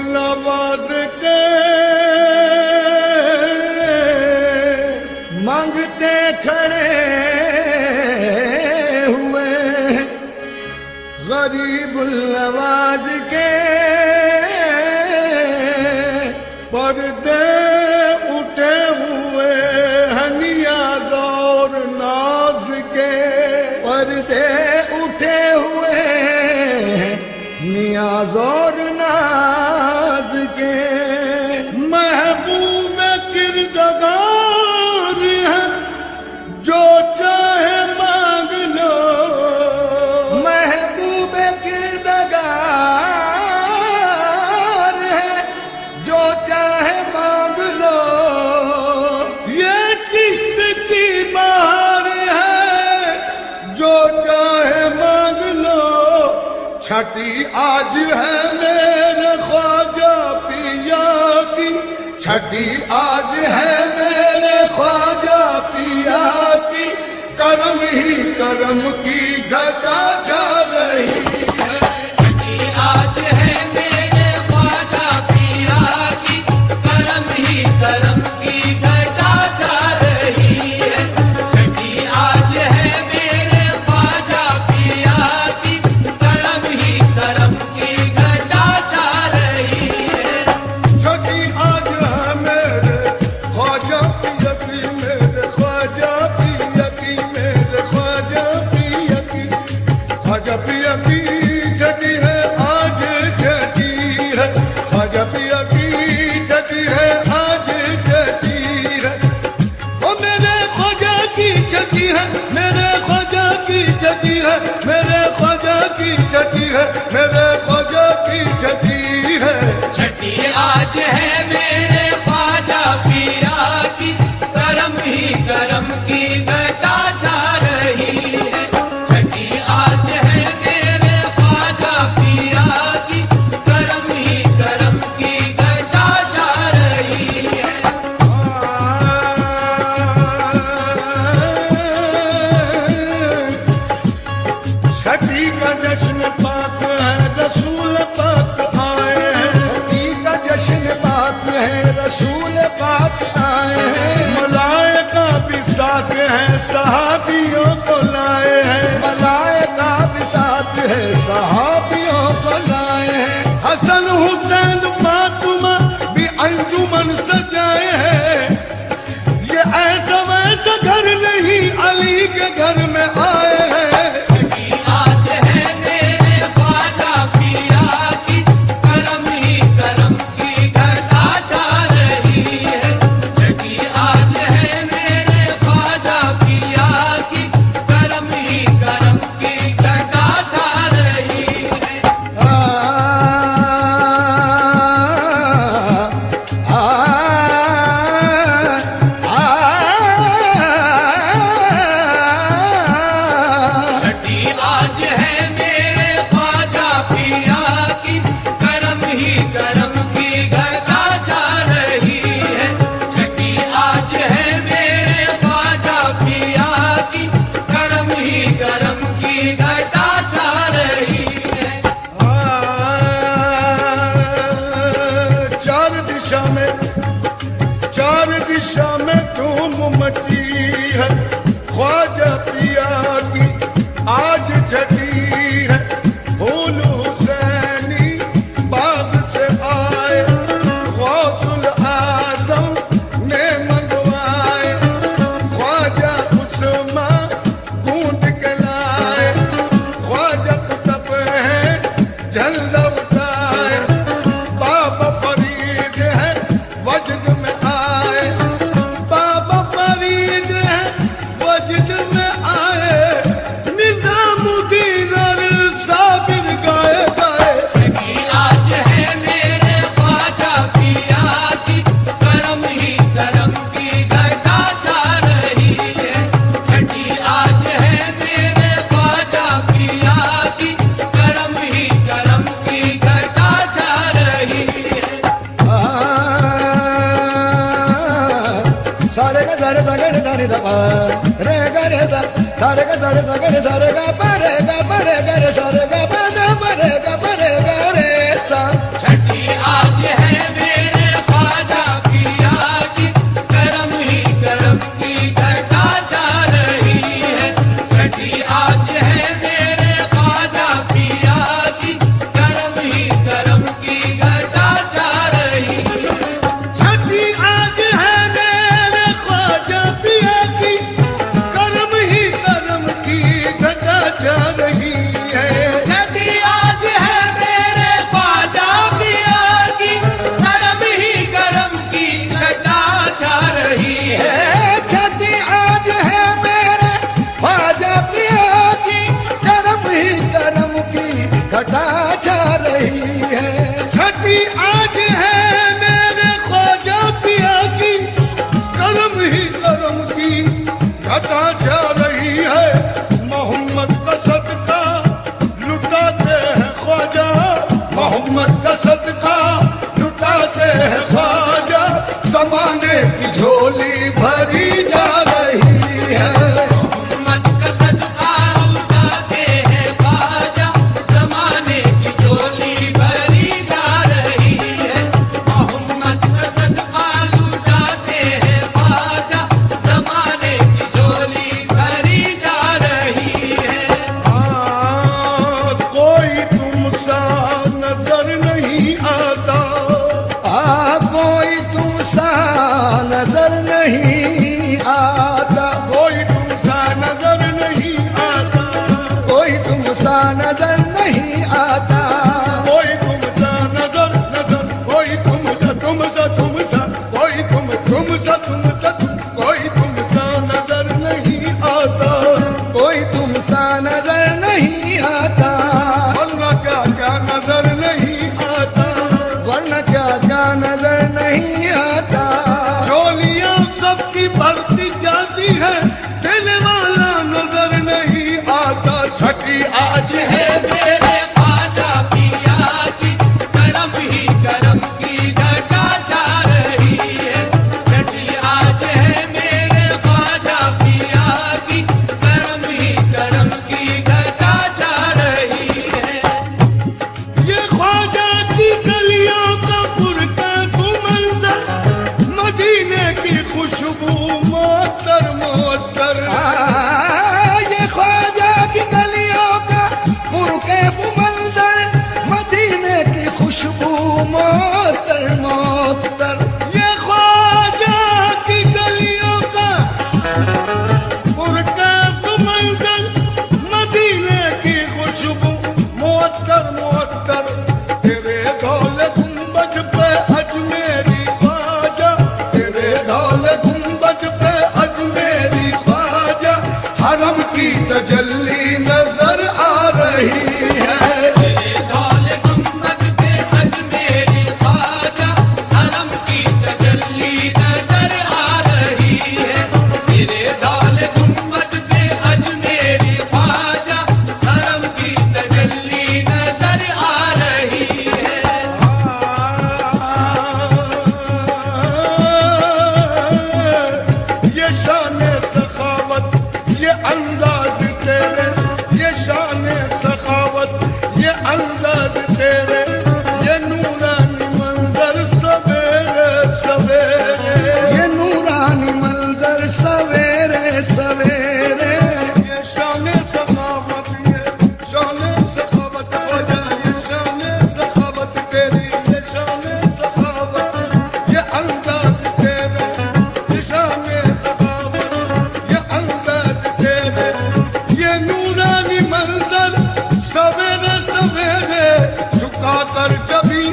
नवाज के मांगते खड़े हुए, गरीब नवाज के पर्दे उठे हुए हैं, नियाज और नाज के पर्दे उठे हुए हैं, नियाज और नाज के। महबूब किरदगार है, जो चाहे मांग लो। महबूब किरदगार है, जो चाहे मांग लो। ये चिश्त की बहार है, जो चाहे मांग लो। छठी आज है मेरे ख्वाजा पिया की, छठी आज है मेरे ख्वाजा पिया की। करम ही करम की घटा जा रही है। छठी आज है मेरे ख्वाजा पिया की, करम ही करम की घटा जा रही है। छठी आज है मेरे ख्वाजा पिया की, करम ही करम की घटा जा रही है। छठी आज है मेरे ख्वाजा पिया की, मेरे ख्वाजा पिया की, मेरे ख्वाजा पिया की। ख्वाजा पिया की छठी है आज, छठी है ख्वाजा पिया की छठी है आज, छठी है। ओ मेरे ख्वाजा की छठी है, मेरे ख्वाजा की छठी है, मेरे ख्वाजा की छठी है, मेरे ख्वाजा की छठी है। छठी आज है मेरे ख्वाजा पिया की, करम ही करम की घटा जा रही है। छठी आज है मेरे ख्वाजा पिया की, करम ही करम की घटा जा रही है। छठी का जश्न पाक है, रसूल पाक आए हैं। छठी का जश्न पाक है, रसूल पाक आए हैं। मलाइका भी साथ है, सहाबियों को लाए हैं। मलाइका भी साथ है, सहाबियों को लाए हैं। हसन हुसैन फातिमा भी अंजुमन सजाए हैं। ये ऐसा वैसा घर नहीं, अली के घर में आए हैं। छठी आज है मेरे ख्वाजा पिया की, करम ही करम की घटा जा रही है। छठी आज है मेरे ख्वाजा पिया की, करम ही करम की घटा जा रही है। छठी आज है मेरे ख्वाजा पिया की, करम ही करम की घटा जा रही है। छठी आज है मेरे ख्वाजा पिया की, करम ही करम की घटा जा रही है। चार दिशा में धूम मची है, ख्वाजा पिया की आज छठी है। फूल हुसैनी बाग से आए, गौसुल आजम ने मंगवाए। ख्वाजा उस्मान गूंद के लाए, ख्वाजा कुतुब है झंडा उठाए। बाबा फरीद है वजद में आए, बाबा फरीद है वजद में आए। निजामुद्दीन और साबिर गाए गाए। छठी आज है मेरे ख्वाजा पिया की, करम ही करम की घटा जा रही है। छठी आज है मेरे ख्वाजा पिया की, करम ही करम की घटा जा रही है। सारे का सारे सगरे सारे दपा रे गरे सा, सारे का सारे सगरे सारे का परे गा परे गरे सारे का परे गा परे गा रे सा। छठी आज ख्वाजा नजर नहीं आता। चोलियां सबकी भरती जाती है, दिल वाला नजर नहीं आता। छठी आज है मेरे ख्वाजा पिया की, करम ही करम की घटा छा रही है। छठी आज है मेरे ख्वाजा पिया की, करम ही करम की घटा छा रही है। ये ख्वाजा की गलियों का पुरकैफ मंजर, मदीने की खुशबू मोहतर मोहतर। ये ख्वाजा की गलियों का पुरकैफ मंजर, मदीने की खुशबू मोहतर मोहतर। ये ख्वाजा की गलियों का पुरकैफ मंजर, मदीने की खुशबू मोहतर मोहतर। तेरे दौले गुंबद पे अजमेरी ख्वाजा, तेरे दौले गुंबद पे अजमेरी ख्वाजा, हरम की तजल्ली नजर आ रही है। तेरे दौले गुंबद पे अजमेरी ख्वाजा, हरम की तजल्ली नजर आ रही है। तेरे दौले गुंबद पे अजमेरी ख्वाजा, हरम की तजल्ली नजर आ रही है। ये शान सखावत, ये अंदाज तेरे, ये शान सखावत, ये अंदाज तेरे, ये नूरानी मंजर सवेरे सवेरे, ये नूरानी मंजर सवेरे सवेरे। ये शान सखावत, ये शान सखावत ख्वाजा, ये शान सखावत तेरी, ये शान सखावत, ये अंदाज तेरे, ये शान सखावत, ये अंदाज तेरे, ये नूरानी मंजर सवेरे सवेरे। झुका कर जबी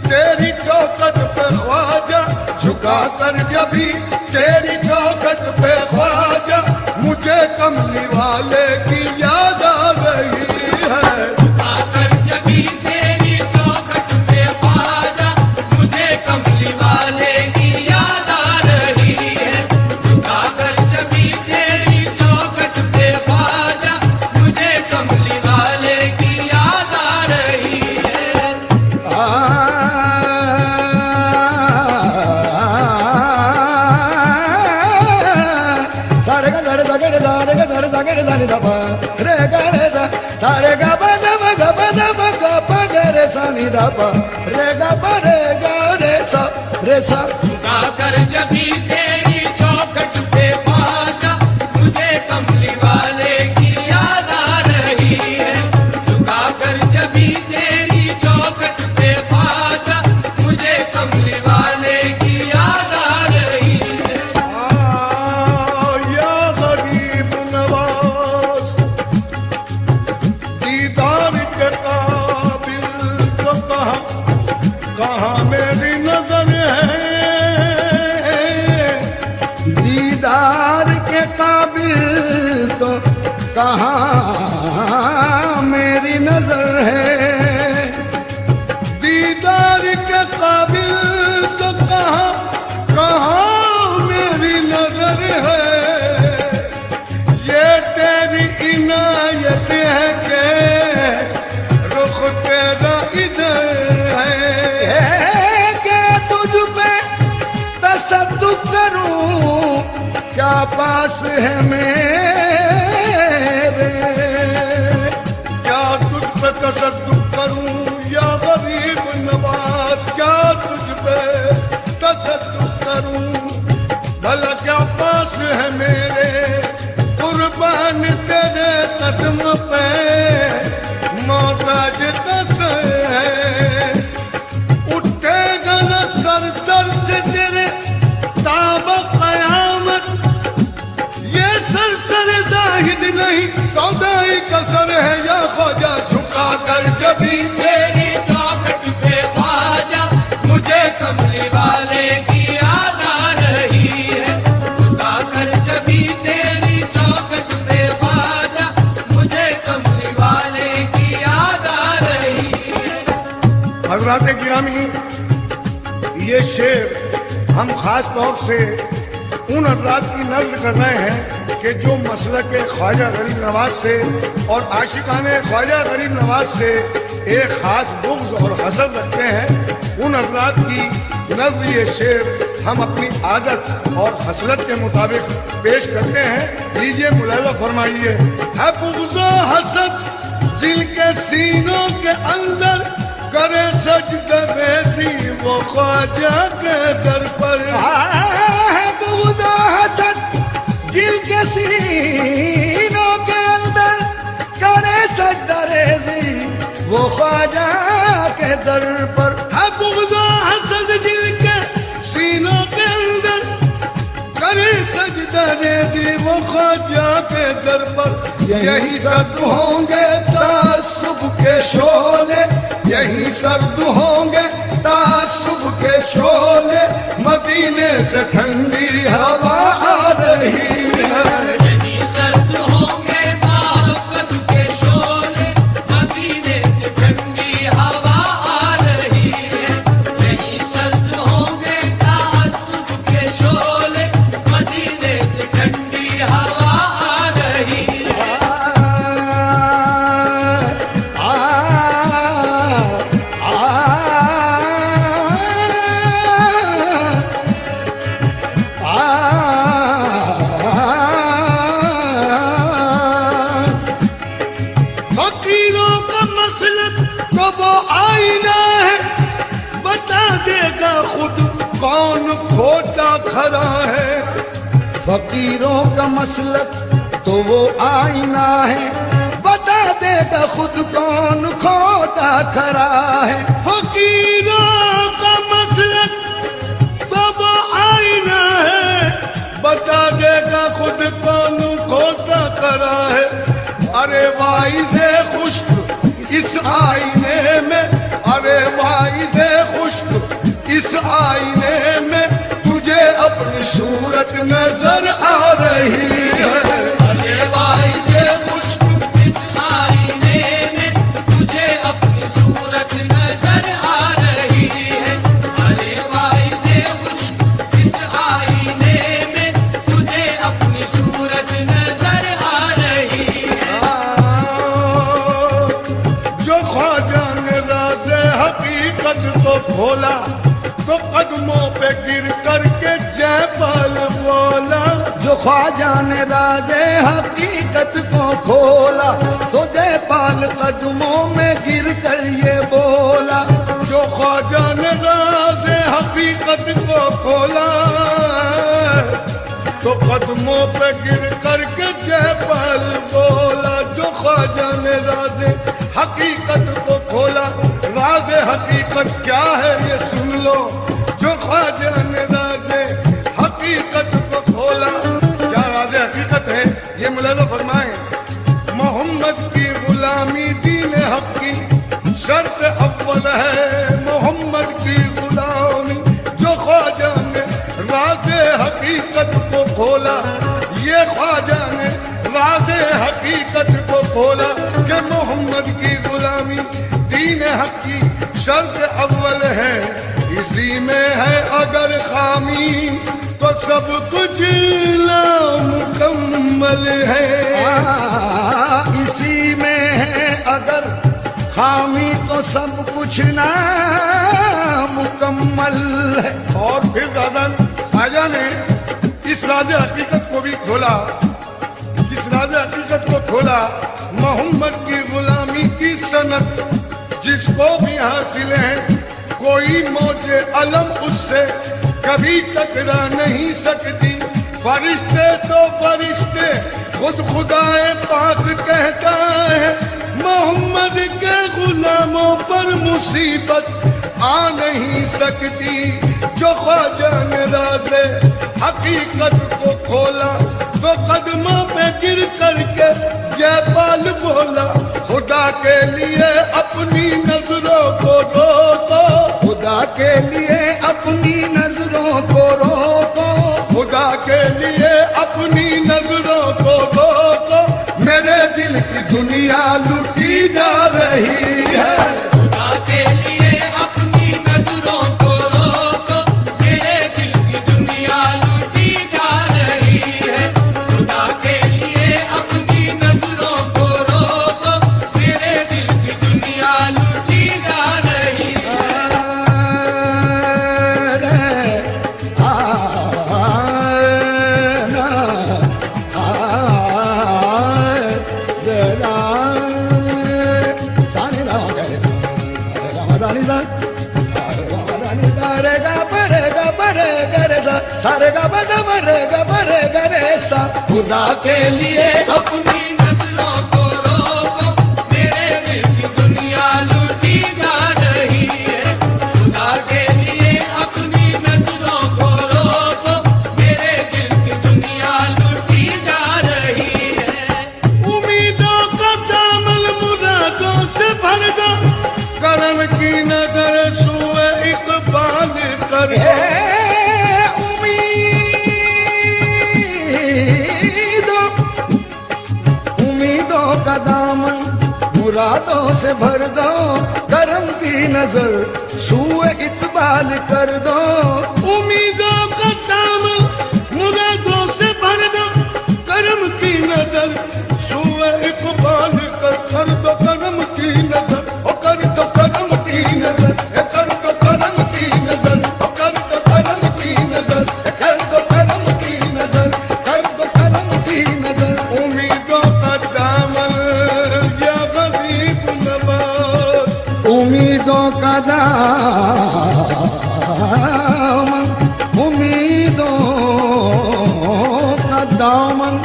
तेरी चौखट पे ख्वाजा, झुका कर जबी तेरी चौखट पे ख्वाजा, मुझे कमली वाले की याद आ रही है। आकर जबी तेरी चौखट पे ख्वाजा, मुझे कमली वाले की याद आ रही है। आकर जबी तेरी चौखट पे ख्वाजा, मुझे कमली वाले की याद आ रही है। सारे गा दर दगर दारे गा दर दगर दारे दबा रे गा रे दा, सारे गा ब द ब ग ब द ब ग प ग रे सा नि दा प रे गा प रे गा रे सा रे सा। आकर जबी तेरी चौखट पे ख्वाजा, मुझे कमली वाले की याद आ रही है। झुकाकर जबी तेरी चौखट पे ख्वाजा, मुझे कमली वाले की याद आ रही है। या गरीब नवाज, दीदार के काबिल तो कहाँ मेरी नजर है। दीदार के काबिल तो कहाँ मेरी नजर है। दीदार के काबिल तो कहाँ मेरी नजर है। ये तेरी इनायत है के रुख तेरा इधर है। क्या तुझ पे तसद्दुक करूं, क्या पास है मेरे। क्या तुझ पे तसद्दुक करूं या गरीब नवाज, क्या तुझ पे तसद्दुक करूं, भला क्या पास है मेरे। कुर्बान तेरे कदम पे मोहताज दस है। उठेगा न सर दर से तेरे ताब कयामत, ये सर सर जाहिद नहीं सौदाई का सर है। या ख्वाजा झुका कर जबी तेरी चौखट पे ख्वाजा, मुझे कमली वाले की याद आ रही है। झुकाकर जबी तेरी चौखट पे ख्वाजा, मुझे कमली वाले की याद आ रही है। हज़रात गिरामी, ये शेर हम खास तौर से उन हज़रात की नज़र कर रहे हैं कि जो मसलक ख्वाजा गरीब नवाज से और आशिकाने ख्वाजा गरीब नवाज से एक ख़ास बुग़्ज़ और हसद रखते हैं। उन हज़रात की नज़र ये शेर हम अपनी आदत और हसरत के मुताबिक पेश करते हैं। लीजिए मुलाहिज़ा फरमाइए। है बुग़्ज़ हसद जिनके सीनों के अंदर करे सजदा रेज़ी वो ख्वाजा के दर पर। बुग़्ज़ हसद जिनके सीनों के अंदर करे सजदा रेज़ी वो ख्वाजा के दर पर। है बुग़्ज़ हसद जिनके सीनों के अंदर करे सजदा रेज़ी वो ख्वाजा के दर पर। यही सर्द होंगे तासुब के शोले, यही सर्द होंगे तासुब के शोले, मदीने से ठंडी हवा आ रही है। यही सर्द होंगे तासुब के शोले, मदीने से ठंडी हवा आ रही है। यही सर्द होंगे तासुब के शोले, मदीने से ठंडी हवा आ रही है। फकीरों का मसलक तो वो आईना है, बता देगा खुद कौन खोटा खरा है। फकीरों का मसलक तो वो आईना है, बता देगा खुद कौन खोटा खरा है। फकीरों का मसलक तो वो आईना है, बता देगा खुद कौन खोटा खरा है। अरे वाइज़े खुश्क इस आईने में, अरे वाइज़े खुश्क इस आईने में, तुझे अपनी सूरत नजर आ रही है। अरे वाइज़े खुश्क इस आईने में, तुझे अपनी सूरत नजर आ रही है। अरे वाइज़े खुश्क इस आईने में, तुझे अपनी सूरत नजर आ रही है। जो ख्वाजा ने राज़े हकीकत को खोला तो कदमों पे गिर करके जय पाल बोला। जो ख्वाजा ने राज़े हकीकत को खोला तो जयपाल कदमों में गिर कर ये बोला। जो ख्वाजा ने राज़े हकीकत को खोला तो कदमों पे गिर करके जयपाल बोला। जो ख्वाजा ने राज़े हकीकत को खोला, राज़े हकीकत क्या है ये सुन लो। जो ख्वाजा ने राज़े हकीकत को खोला, क्या राज़े हकीकत है ये मुलाहिज़ा फरमाएं। मोहम्मद की गुलामी दीन हक की शर्त अव्वल है। मोहम्मद की गुलामी जो ख्वाजा ने राज़े हकीकत को खोला, ये ख्वाजा ने राज़े हकीकत को खोला कि मोहम्मद की गुलामी दीन हक की शर्त अव्वल है। इसी में है अगर खामी तो सब कुछ नामुकम्मल है। इसी में है अगर खामी तो सब कुछ ना मुकम्मल है। और फिर दादा ख्वाजा ने इस राज़े हकीकत को भी खोला, इस राज़े हकीकत को खोला। मोहम्मद की गुलामी की सनत जिसको भी हासिल है, कोई मौजे अलम उससे कभी टकरा नहीं सकती। फरिश्ते तो फरिश्ते खुद खुदाए पाक कहता है, मोहम्मद के गुलामों पर मुसीबत आ नहीं सकती। जो ख्वाजा ने राज़े हकीकत को खोला तो कदमों पे गिर करके जयपाल बोला, खुदा के लिए अपनी नजरों को रोको, खुदा के लिए अपनी नजरों को रोको, खुदा के लिए अपनी नजरों को रोको। मेरे दिल की दुनिया लुटी जा रही है। खुदा के लिए अपनी नजरों को रोको, सारे गा बजा बरे गा बरे गा रे सा। खुदा के लिए अपनी नजरों को रोको, मेरे दिल की दुनिया लूटी जा रही है। खुदा के लिए अपनी नजरों को रोको, मेरे दिल की दुनिया लूटी जा रही है। उम्मीदों का दामन मुरादों से भर दो, करम की नजर सुए इकबाल कर दो। उम्मीदों का दामन मुरादों से भर दो, करम की नजर सूए इकबाल कर दो। उम्मीदों का दामन मुरादों से भर दो, करम की नजर सुए इकबाल कर दो। करम की नजर ओ कर दो, करम की नजर कर दो, करम की नजर कर दो, करम की नजर कर दो करम की नजर, कर दो करम की नजर। उम्मीदों का दामन या गरीब नवाज, उम्मीदों का दामन, उम्मीदों का दामन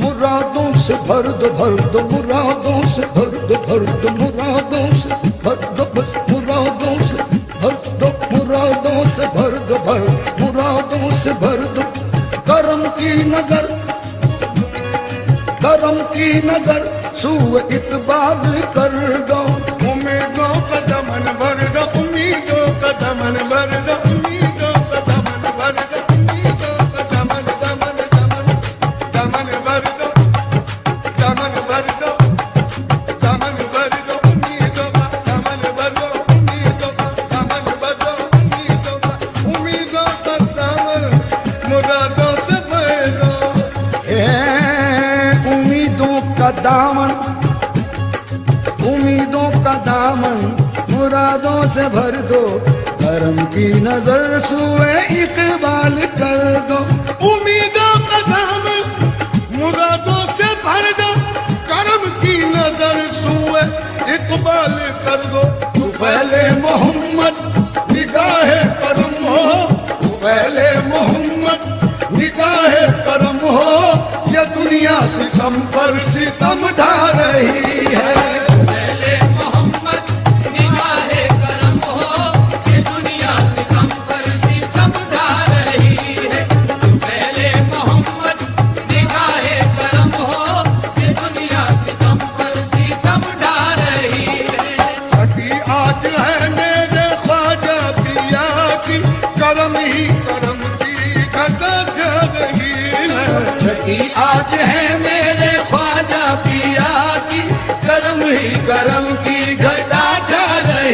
मुरादों से भर दो, भर दो मुरादों से भर दो, भर दो मुरादों से भर दो, मुरादों से भर दो, मुरादों से भर दो, भर मुरादों से भर दो। करम की नजर, करम की नजर सूए इकबाल कर दो। उम्मीदों का दामन भर दो, उम्मीदों का दामन भर दो, उम्मीदों का दामन भर दो, उम्मीदों का दामन दामन दामन दामन भर दो, दामन भर दो, दामन भर दो, उम्मीदों का दामन भर दो, उम्मीदों का दामन भर दो, उम्मीदों का दामन मुरादों से भर दो। उम्मीदों का दामन, उम्मीदों का दामन मुरादों से भर दो, करम की नजर सूए इकबाल कर दो। उम्मीदों का दामन मुरादों से भर दो, करम की नजर सुए इकबाल कर दो। तू पहले मोहम्मद निगाहे करम हो, तू पहले मोहम्मद निगाहे करम हो। ये दुनिया सितम पर सितम ढा रही है। पहले मोहम्मद निगाहे करम हो, ये दुनिया सितम पर सितम ढा रही है। पहले मोहम्मद निगाहे करम हो, ये दुनिया सितम पर सितम ढा रही है। छठी आज है मेरे ख्वाजा पिया की, करम ही करम की घटा जा रही है। छठी आज है मेरे ख्वाजा पिया की, करम ही करम की घटा छा रही